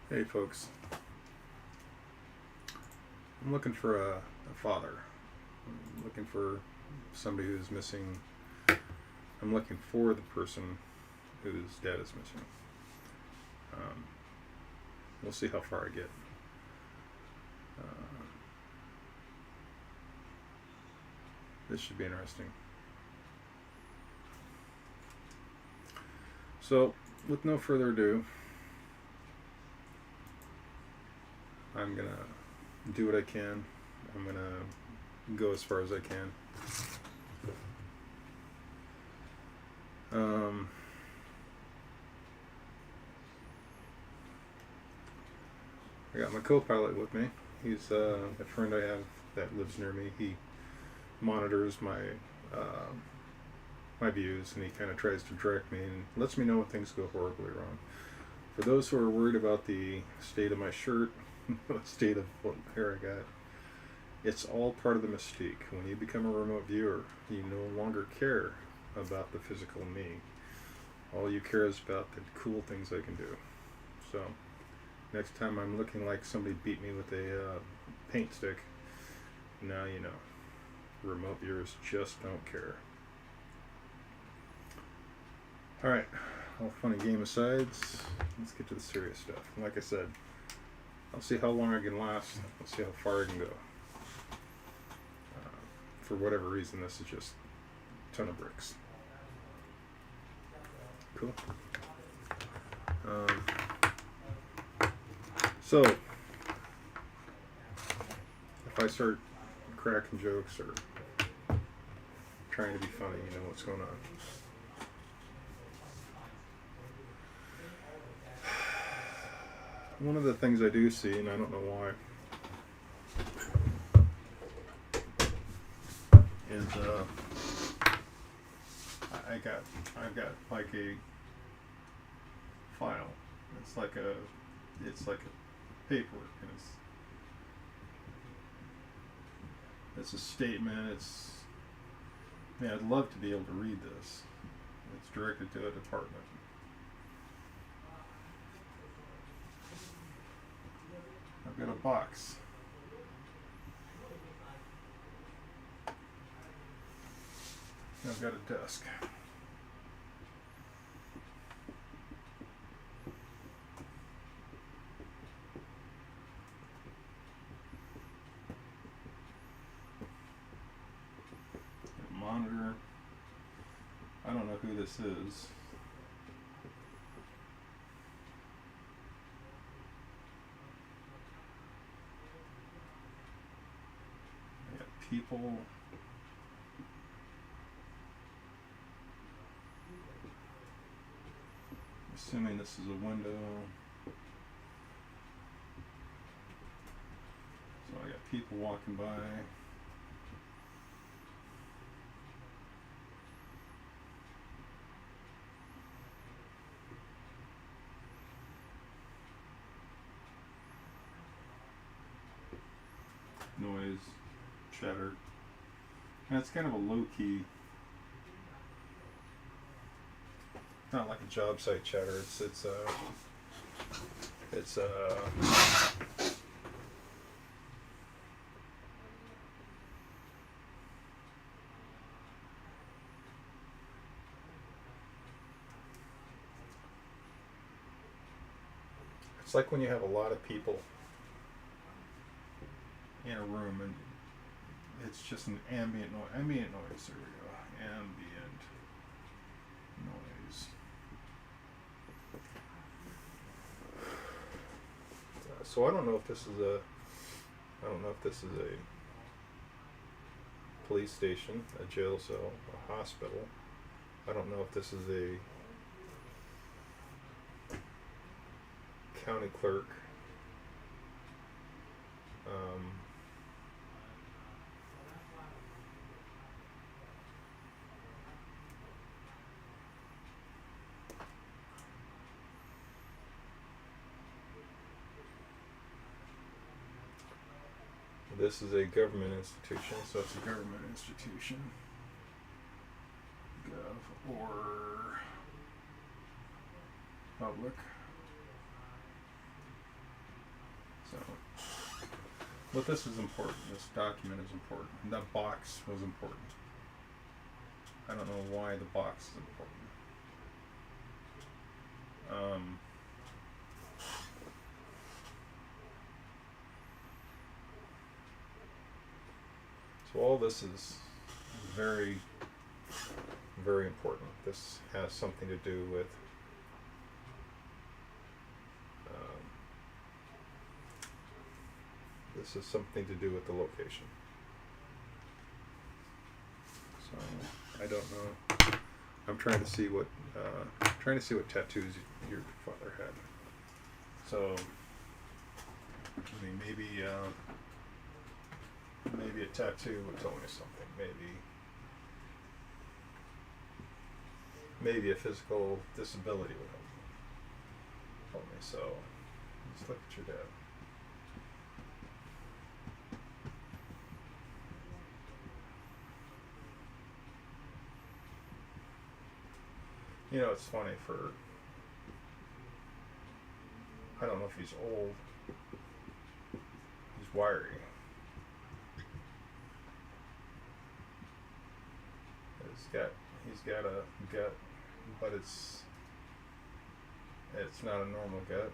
Hey folks, I'm looking for a father. I'm looking for somebody who's missing. I'm looking for the person whose dad is missing. Um, we'll see how far I get. Uh, this should be interesting. So, with no further ado, I'm gonna do what I can. I'm gonna go as far as I can. Um, I got my co-pilot with me. He's a friend I have that lives near me. He monitors uh, my views, and he kind of tries to direct me and lets me know when things go horribly wrong. For those who are worried about the state of my shirt, the state of what hair I got, it's all part of the mystique. When you become a remote viewer, you no longer care about the physical me. All you care is about the cool things I can do. So, next time I'm looking like somebody beat me with a paint stick, now you know. Remote viewers just don't care. Alright, all fun and game aside, let's get to the serious stuff. Like I said, I'll see how long I can last. I'll see how far I can go. For whatever reason, this is just a ton of bricks. Cool. Um, so, if I start cracking jokes or trying to be funny, you know what's going on. One of the things I do see, and I don't know why, is I've got like a file. It's like a paperwork, and it's a statement. Man, I'd love to be able to read this. It's directed to a department. I've got a box. I've got a desk. A monitor. I don't know who this is. I got people. Assuming this is a window. So I got people walking by. Noise, chatter. And it's kind of a low-key, not like a job site chatter. It's it's like when you have a lot of people in a room and it's just an ambient noise. There we go. Ambient noise. So I don't know if this is a police station, a jail cell, a hospital. I don't know if this is a county clerk. This is a government institution, so it's a government institution. Gov or public. So, but this is important. This document is important. And that box was important. I don't know why the box is important. So all this is very, very important. This has something to do with this is something to do with the location. So I don't know. I'm trying to see what tattoos your father had. So I mean, maybe a tattoo would tell me something. Maybe a physical disability would help me. So let's look at your dad. You know, it's funny I don't know if he's old. He's wiry. He's got a gut, but it's not a normal gut.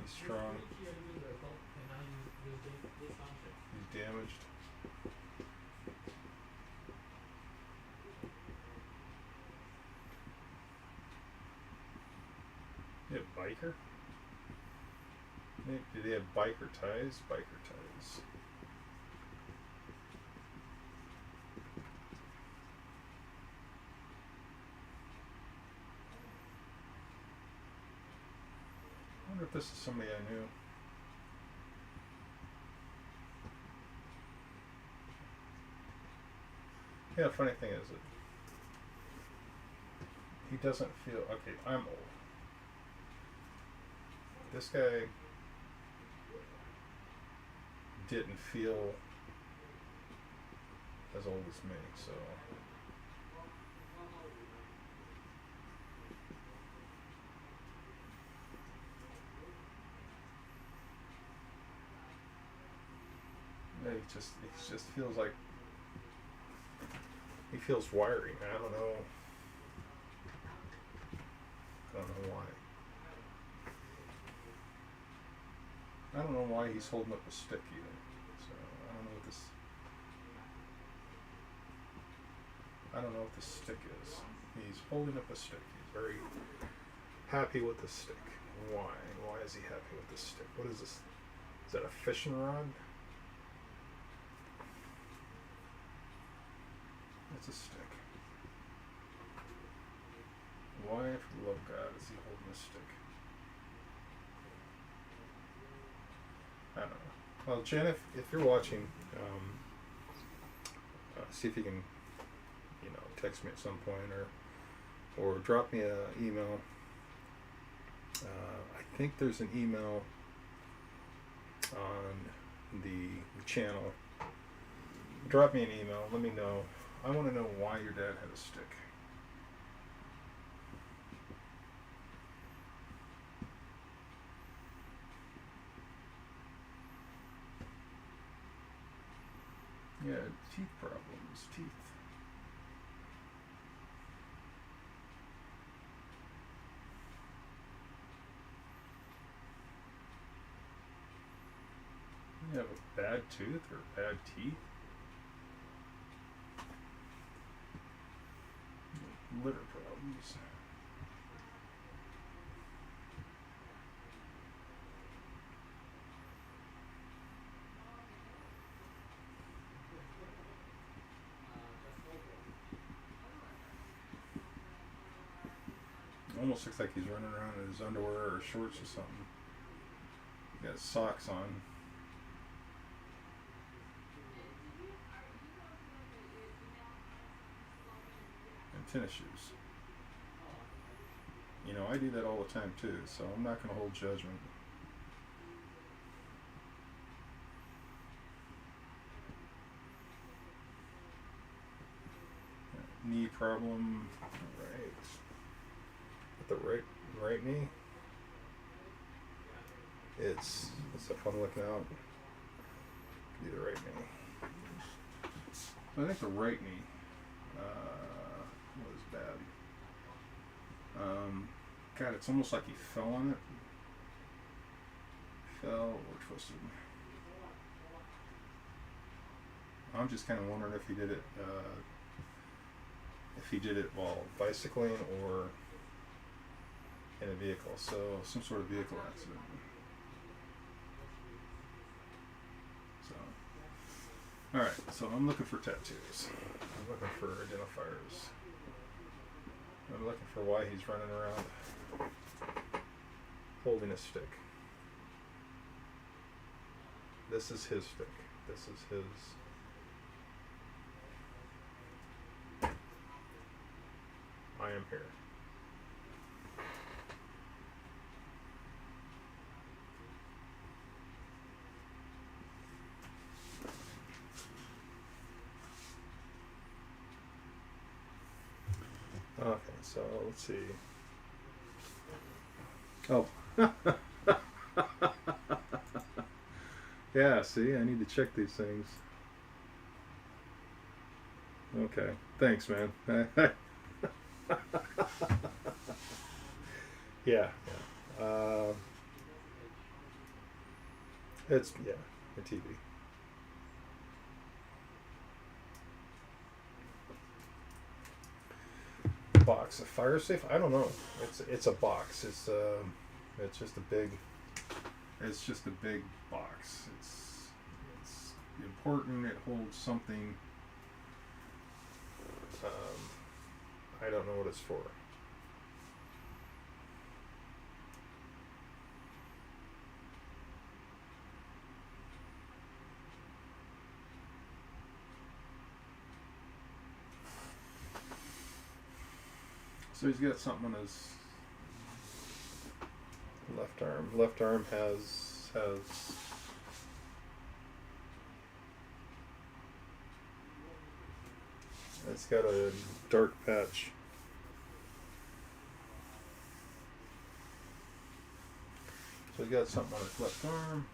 He's strong. He's damaged. You have biker? Do they have biker ties? Biker ties. I wonder if this is somebody I knew. Yeah, the funny thing is that he doesn't feel, okay, I'm old. This guy didn't feel as old as me, so yeah, he just feels like he feels wiry. I don't know why. I don't know why he's holding up a stick either. So I don't know what this stick is. He's holding up a stick. He's very happy with the stick. Why? Why is he happy with this stick? What is this? Is that a fishing rod? It's a stick. Why, for the love of God, is he holding a stick? I don't know. Well, Jen, if you're watching, see if you can, text me at some point or drop me an email. I think there's an email on the channel. Drop me an email. Let me know. I want to know why your dad had a stick. Yeah, teeth problems. Teeth. You have a bad tooth or bad teeth? Liver problems. Almost looks like he's running around in his underwear or shorts or something. He got socks on. And tennis shoes. I do that all the time too, so I'm not going to hold judgment. Knee problem. All right. the right knee. It's if I'm looking out, be the right knee. So I think the right knee was bad. God, it's almost like he fell on it. Fell or twisted. I'm just kind of wondering if he did it while bicycling or in a vehicle. So some sort of vehicle accident. So, all right. So I'm looking for tattoos. I'm looking for identifiers. I'm looking for why he's running around holding a stick. This is his stick. This is his. I am here. Okay, so let's see. Oh. Yeah, see, I need to check these things. Okay, thanks, man. Yeah. It's, a TV. Box, a fire safe? I don't know. It's a box. It's just a big box. It's important. It holds something. I don't know what it's for. So he's got something on his left arm. Left arm has it's got a dark patch. So he's got something on his left arm.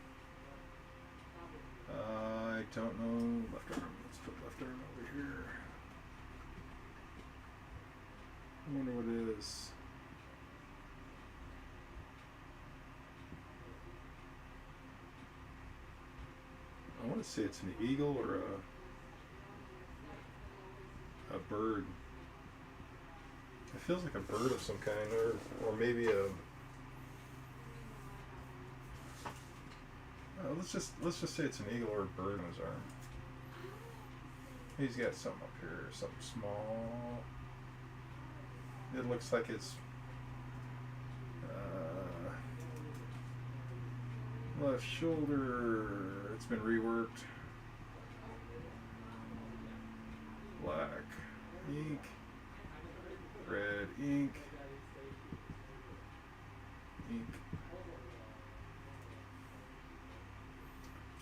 I don't know left arm. Let's put left arm over here. I wonder what it is. I want to say it's an eagle or a bird. It feels like a bird of some kind, or maybe a. Let's just say it's an eagle or a bird on his arm. He's got something up here, something small. It looks like it's left shoulder. It's been reworked. Black ink, red ink,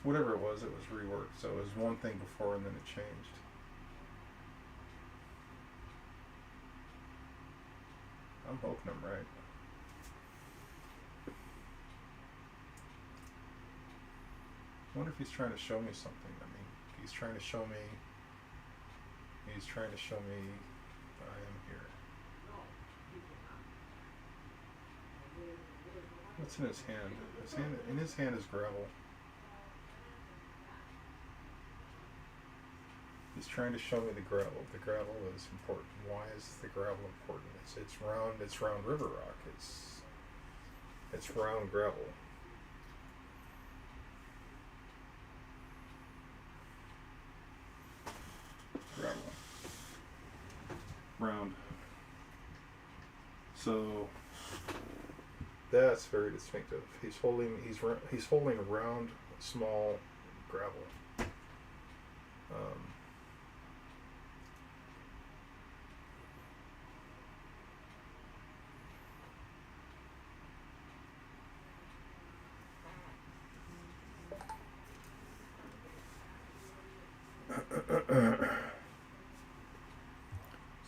whatever it was reworked. So it was one thing before and then it changed. I'm hoping I'm right. I wonder if he's trying to show me something. I mean, he's trying to show me I am here. What's in his hand? In his hand is gravel. He's trying to show me the gravel. The gravel is important. Why is the gravel important? It's round. It's round river rock. It's round gravel. Gravel. Round. So that's very distinctive. He's holding a round, small gravel.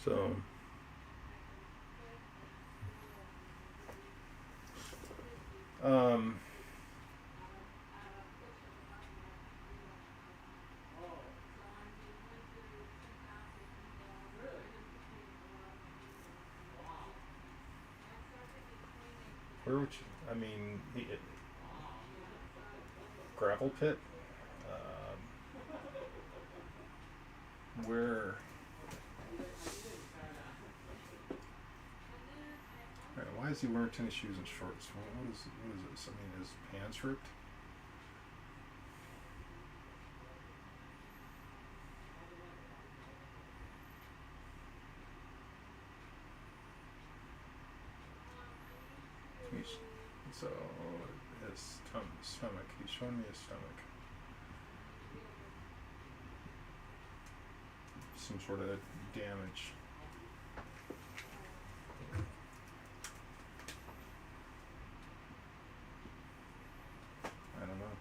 So Um, where would you? I mean, gravel pit. Where? Right, why is he wearing tennis shoes and shorts? What is this? I mean, his pants ripped. He's, so his stomach. He's showing me his stomach. Some sort of damage. I don't know.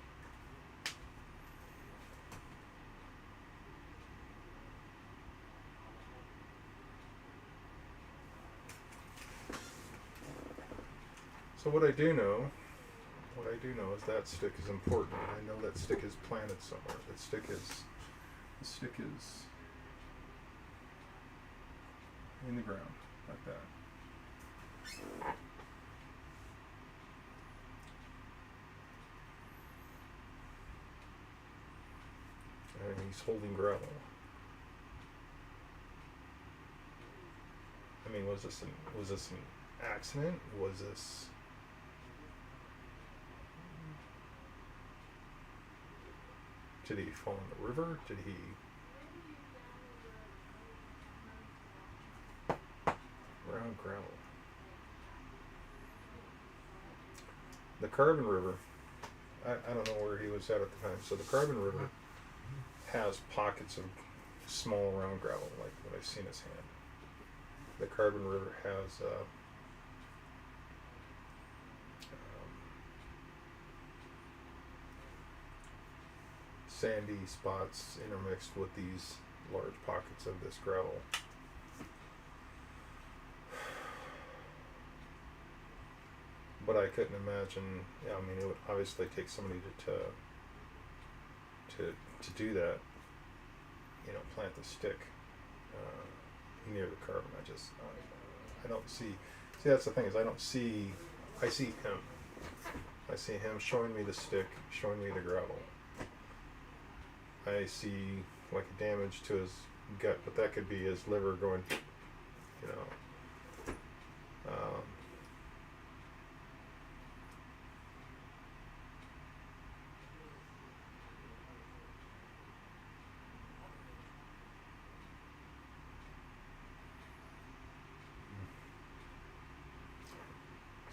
So what I do know is that stick is important. I know that stick is planted somewhere. That stick is in the ground like that. And he's holding gravel. I mean, was this an accident? Was this? Did he fall in the river? Did he? Brown gravel. The Carbon River. I don't know where he was at the time. So the Carbon River has pockets of small round gravel, like what I see in his hand. The Carbon River has sandy spots intermixed with these large pockets of this gravel. But I couldn't imagine. I mean, it would obviously take somebody to do that. You know, plant the stick near the carbon. I don't see. See, that's the thing is I don't see. I see him. I see him showing me the stick, showing me the gravel. I see like a damage to his gut, but that could be his liver going. You know.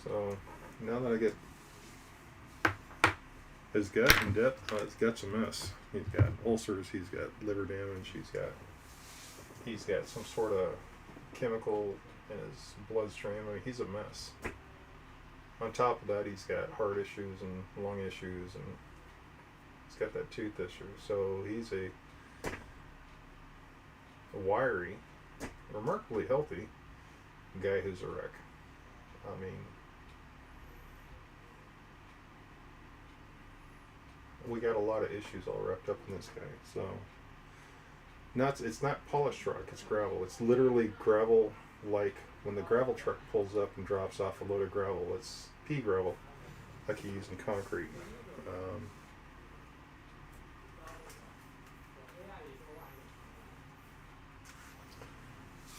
So now that I get his gut in depth, his gut's a mess. He's got ulcers. He's got liver damage. He's got some sort of chemical in his bloodstream. I mean, he's a mess. On top of that, he's got heart issues and lung issues, and he's got that tooth issue. So he's a wiry, remarkably healthy guy who's a wreck. I mean, we got a lot of issues all wrapped up in this guy. So, it's not polished rock, it's gravel. It's literally gravel, like when the gravel truck pulls up and drops off a load of gravel, it's pea gravel, like you use in concrete.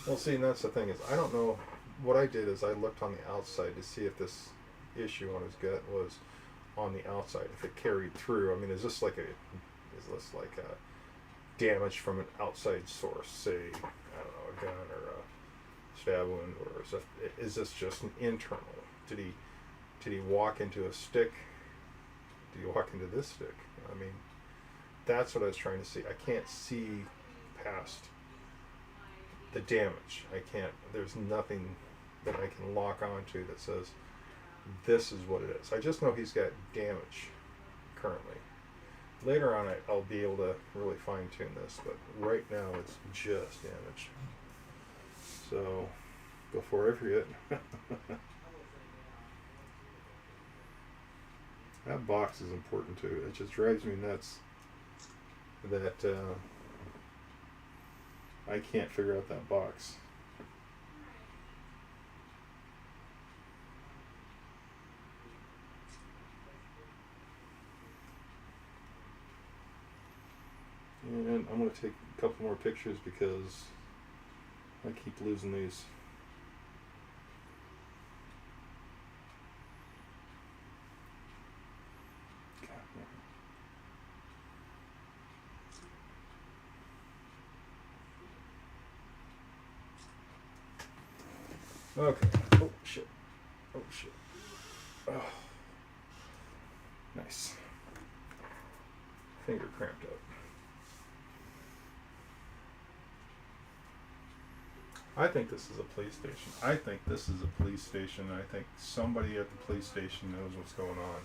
Well, see, and that's the thing is, I don't know. What I did is I looked on the outside to see if this issue on his gut was on the outside, if it carried through. I mean, is this like a damage from an outside source, say, I don't know, a gun or a stab wound, or is this just an internal? Did he walk into a stick? Did he walk into this stick? I mean, that's what I was trying to see. I can't see past the damage. There's nothing that I can lock onto that says this is what it is. I just know he's got damage currently. Later on, I'll be able to really fine tune this, but right now it's just damage. So, before I forget, That box is important too. It just drives me nuts that I can't figure out that box. And I'm going to take a couple more pictures because I keep losing these. Okay. Oh shit. Oh shit. Oh. Nice. Finger cramped up. I think this is a police station. I think this is a police station. I think somebody at the police station knows what's going on,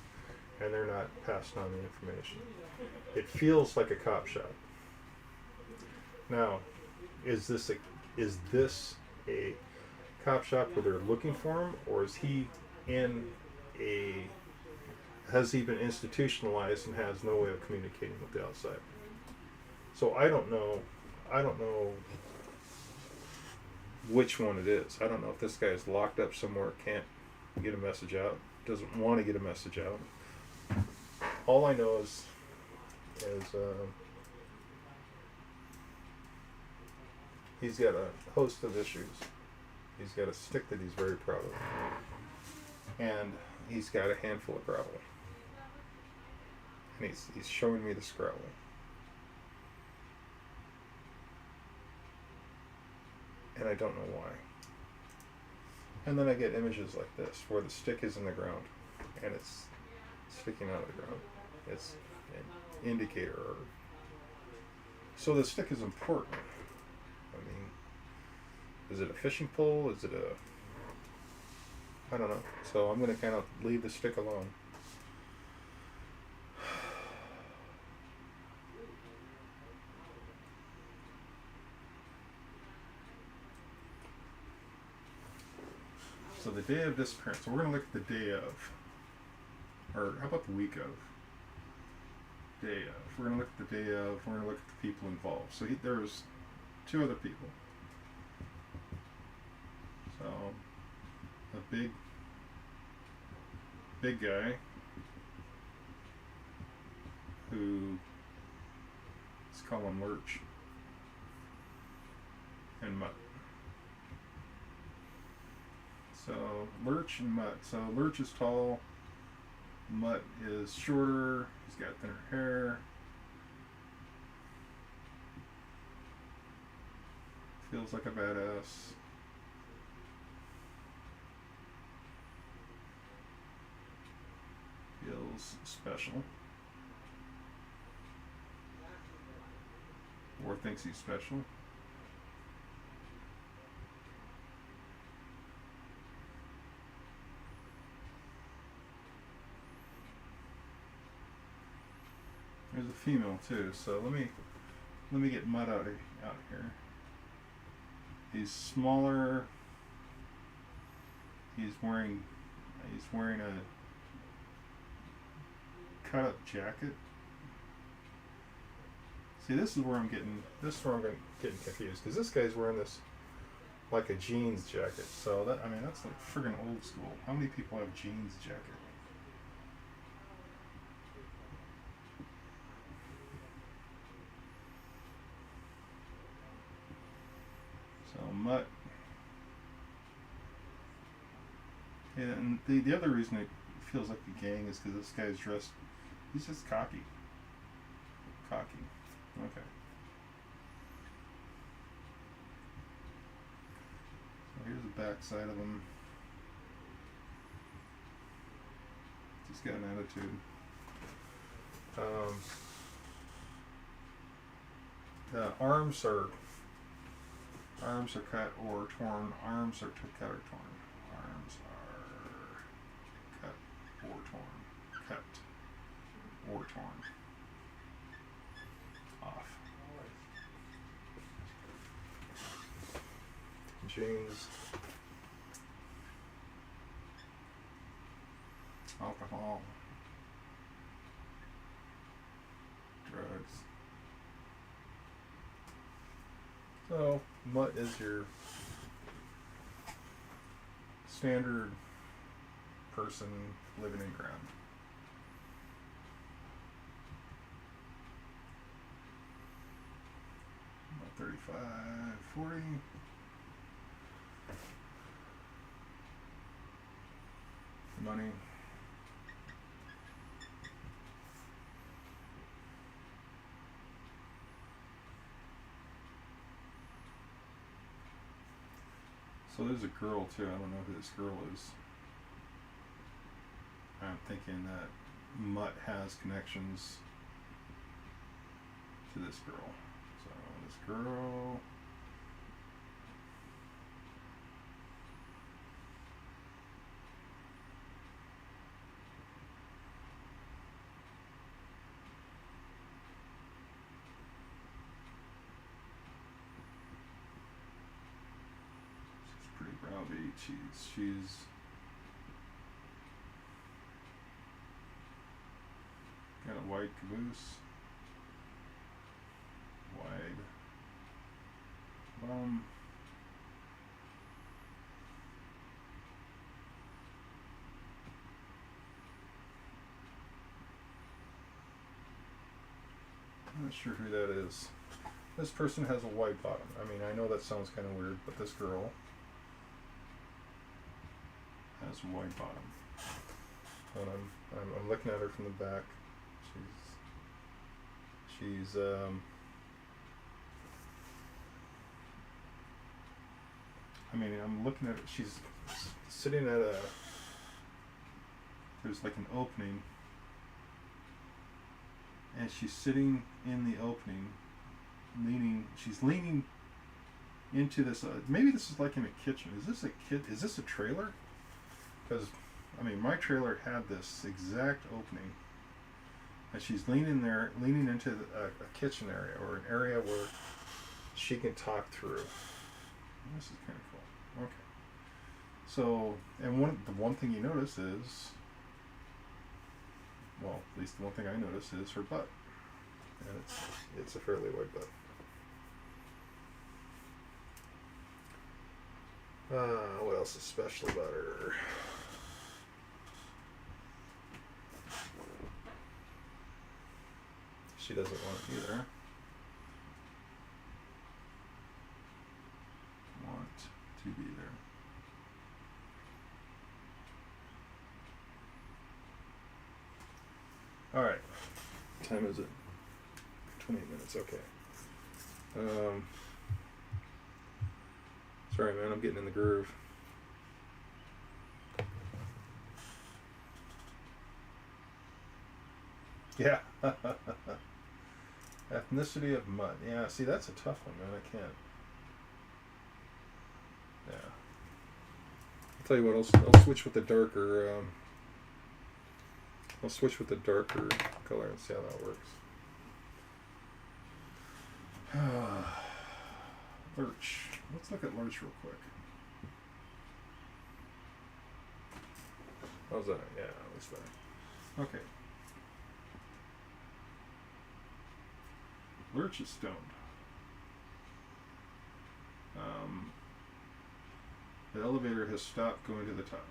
and they're not passing on the information. It feels like a cop shop. Now, is this a cop shop where they're looking for him, or is he in a has he been institutionalized and has no way of communicating with the outside? So I don't know which one it is. I don't know if this guy is locked up somewhere, can't get a message out, doesn't want to get a message out. All I know is he's got a host of issues. He's got a stick that he's very proud of, and he's got a handful of gravel, and he's showing me this gravel. And I don't know why. And then I get images like this, where the stick is in the ground, and it's sticking out of the ground. It's an indicator. So the stick is important. I mean, is it a fishing pole? Is it I don't know. So I'm going to kind of leave the stick alone. So the day of disappearance. So we're going to look at the day of. Or how about the week of? Day of. We're going to look at the day of. We're going to look at the people involved. So there's 2 other people. So a big guy who, let's call him Lurch, and Mutt. So Lurch and Mutt. So Lurch is tall, Mutt is shorter, he's got thinner hair. Feels like a badass. Feels special. Or thinks he's special. There's a female too, so let me get Mutt out here. He's smaller. He's wearing a cut up jacket. See, this is where I'm getting confused, because this guy's wearing this like a jeans jacket. So that's like friggin' old school. How many people have jeans jacket? So Mutt. And the other reason it feels like a gang is because this guy's dressed, he's just cocky. Okay. So here's the back side of him. He's got an attitude. The arms are cut or torn. Arms are cut or torn. Arms are cut or torn. Cut or torn. Off. Jeans. Alcohol. So mutt is your standard person living in ground. About 35, 40. Money. So there's a girl too. I don't know who this girl is. I'm thinking that Mutt has connections to this girl. So this girl. She's pretty browbeat. She's got a white caboose. Wide bum. I'm not sure who that is. This person has a white bottom. I mean, I know that sounds kind of weird, but this girl has a white bottom. And I'm looking at her from the back. She's I mean, I'm looking at her. She's sitting at a. There's like an opening. And she's sitting in the opening, she's leaning into this, maybe this is like in a kitchen. Is this a trailer? Because, I mean, my trailer had this exact opening. And she's leaning into a kitchen area, or an area where she can talk through. This is kind of cool. Okay. So, and the one thing you notice is, well, at least the one thing I notice is her butt, and it's a fairly wide butt. What else is special about her? She doesn't want it either. Want to be there. All right. What time is it? 28 minutes. Okay. Sorry, man. I'm getting in the groove. Yeah. Ethnicity of Mutt. Yeah. See, that's a tough one, man. I can't. Yeah. I'll tell you what. I'll switch with the darker. I'll switch with the darker color and see how that works. Lurch. Let's look at Lurch real quick. How's that? Yeah, that's better. Okay. Lurch is stoned. The elevator has stopped going to the top.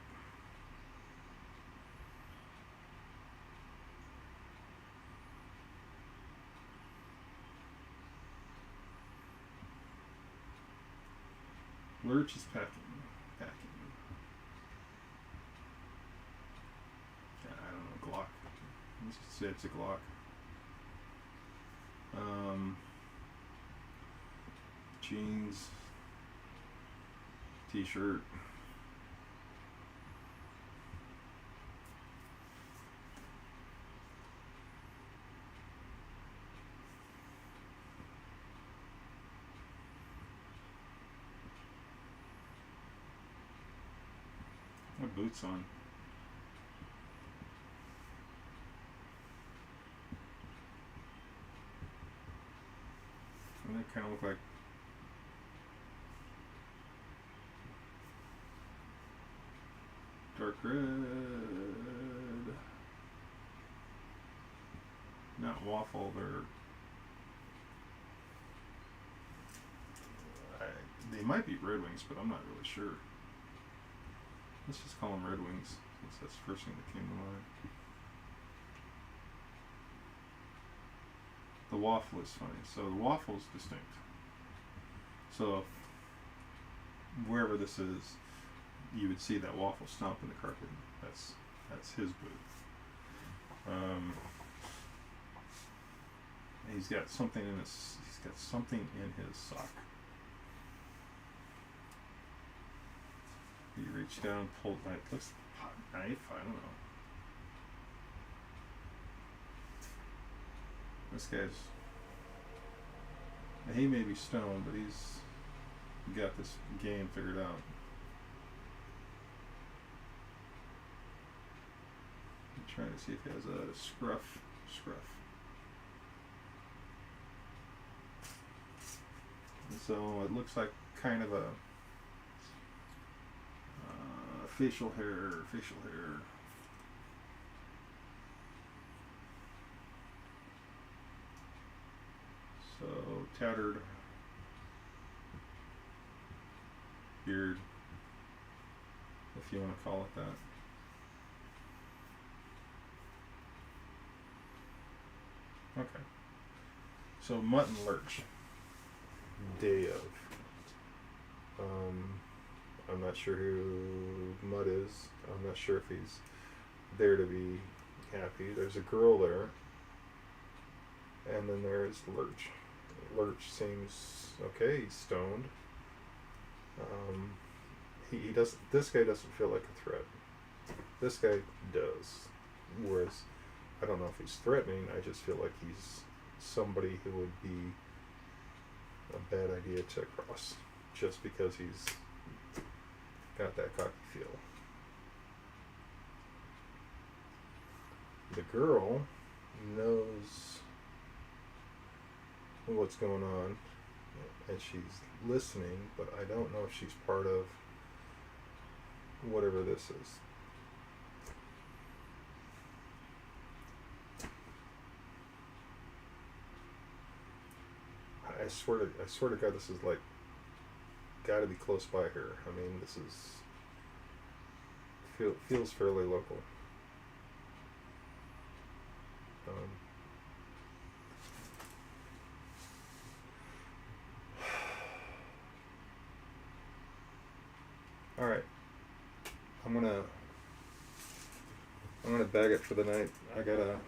Lurch is packing. Yeah, I don't know, Glock. Let's just say it's a Glock. Jeans, t-shirt. What boots on? And they kind of look like dark red. Not waffle, they're might be Red Wings, but I'm not really sure. Let's just call them Red Wings, since that's the first thing that came to mind. The waffle is funny. So the waffle is distinct. So wherever this is, you would see that waffle stomp in the carpet. That's his booth. He's got something in his. He's got something in his sock. He reached down, pulled like looks like a knife. I don't know. This guy's. He may be stoned, but he's got this game figured out. I'm trying to see if he has a scruff. And so it looks like kind of a facial hair. So tattered beard, if you want to call it that. Okay. So Mutt and Lurch. Day of. I'm not sure who Mutt is. I'm not sure if he's there to be happy. There's a girl there. And then there's Lurch. Lurch seems okay. He's stoned. He doesn't. This guy doesn't feel like a threat. This guy does. Whereas, I don't know if he's threatening. I just feel like he's somebody who would be a bad idea to cross, just because he's got that cocky feel. The girl knows what's going on, and she's listening, but I don't know if she's part of whatever this is. I swear to God, this is like got to be close by here. I mean, this is feels fairly local. All right, I'm gonna bag it for the night. I've got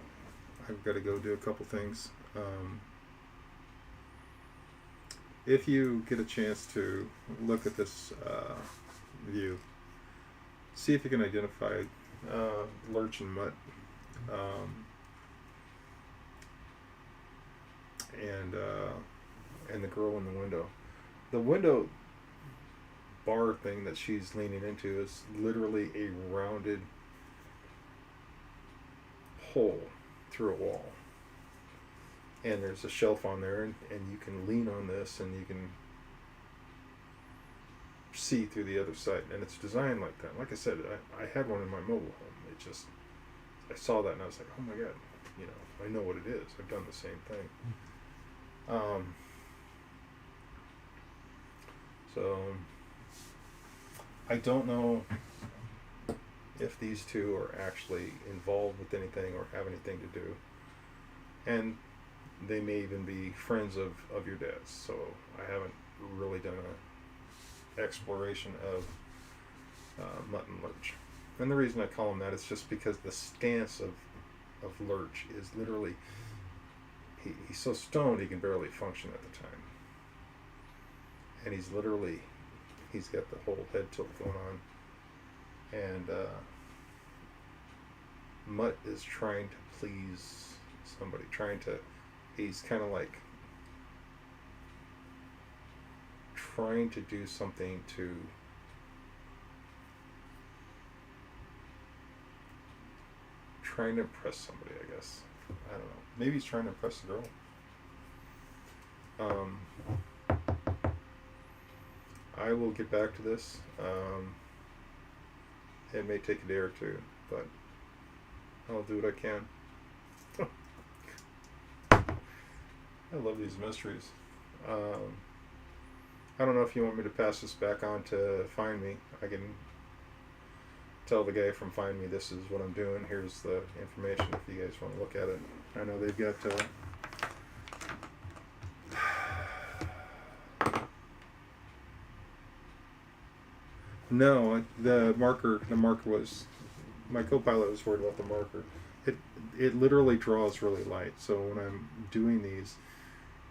to go do a couple things. If you get a chance to look at this view, see if you can identify Lurch and Mutt, and the girl in the window. The window bar thing that she's leaning into is literally a rounded hole through a wall. And there's a shelf on there, and you can lean on this and you can see through the other side. And it's designed like that. Like I said, I had one in my mobile home. I saw that and I was like, oh my God, I know what it is. I've done the same thing. So I don't know if these two are actually involved with anything or have anything to do. And they may even be friends of your dad's. So I haven't really done an exploration of Mutt and Lurch. And the reason I call him that is just because the stance of Lurch is literally, he's so stoned he can barely function at the time. And he's got the whole head tilt going on. And Mutt is trying to please somebody, he's kind of like trying to do something to trying to impress somebody, I guess. I don't know. Maybe he's trying to impress the girl. I will get back to this. It may take a day or two, but I'll do what I can. I love these mysteries. I don't know if you want me to pass this back on to Find Me. I can tell the guy from Find Me this is what I'm doing. Here's the information if you guys want to look at it. I know they've got no, the marker was, my co-pilot was worried about the marker. It literally draws really light, so when I'm doing these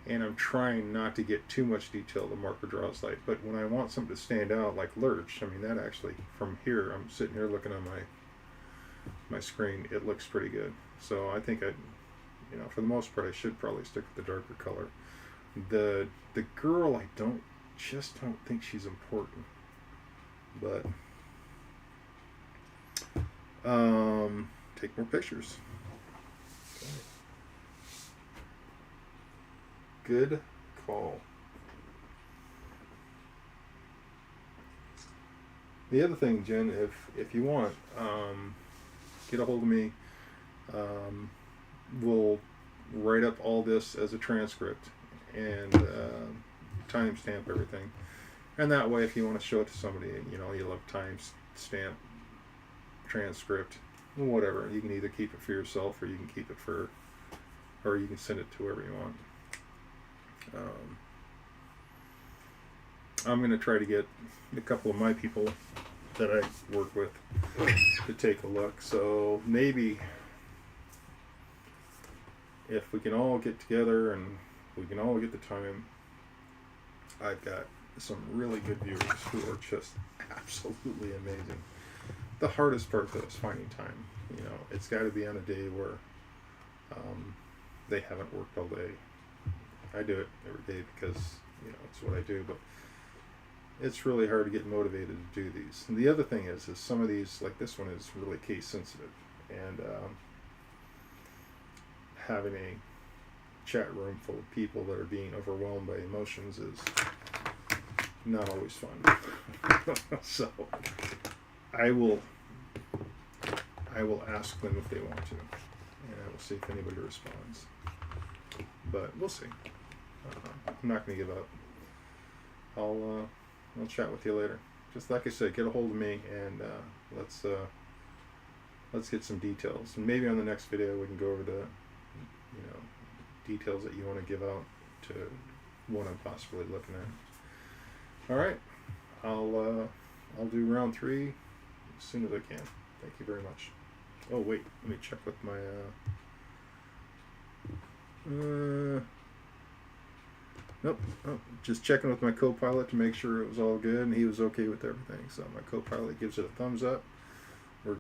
and I'm trying not to get too much detail, the marker draws light. But when I want something to stand out, like lurch, I mean, that actually, from here, I'm sitting here looking on my screen, it looks pretty good. So I think for the most part, I should probably stick with the darker color. The girl, I just don't think she's important. But take more pictures. Okay. Good call. The other thing, Jen, if you want, get a hold of me. We'll write up all this as a transcript and timestamp everything. And that way, if you want to show it to somebody, you'll have timestamp, transcript, whatever. You can either keep it for yourself, or you can keep it or you can send it to whoever you want. I'm going to try to get a couple of my people that I work with to take a look. So maybe if we can all get together and we can all get the time, I've got some really good viewers who are just absolutely amazing. The hardest part though is finding time. It's got to be on a day where they haven't worked all day. I do it every day because it's what I do, but it's really hard to get motivated to do these. And the other thing is some of these, like this one, is really case sensitive, and having a chat room full of people that are being overwhelmed by emotions is not always fun. So I will ask them if they want to, and I will see if anybody responds. But we'll see. I'm not going to give up. I'll chat with you later. Just like I said, get a hold of me and let's get some details. And maybe on the next video we can go over the details that you want to give out to what I'm possibly looking at. All right, I'll do round 3 as soon as I can. Thank you very much. Oh wait, let me check with my nope. Oh, just checking with my co-pilot to make sure it was all good and he was okay with everything. So my co-pilot gives it a thumbs up.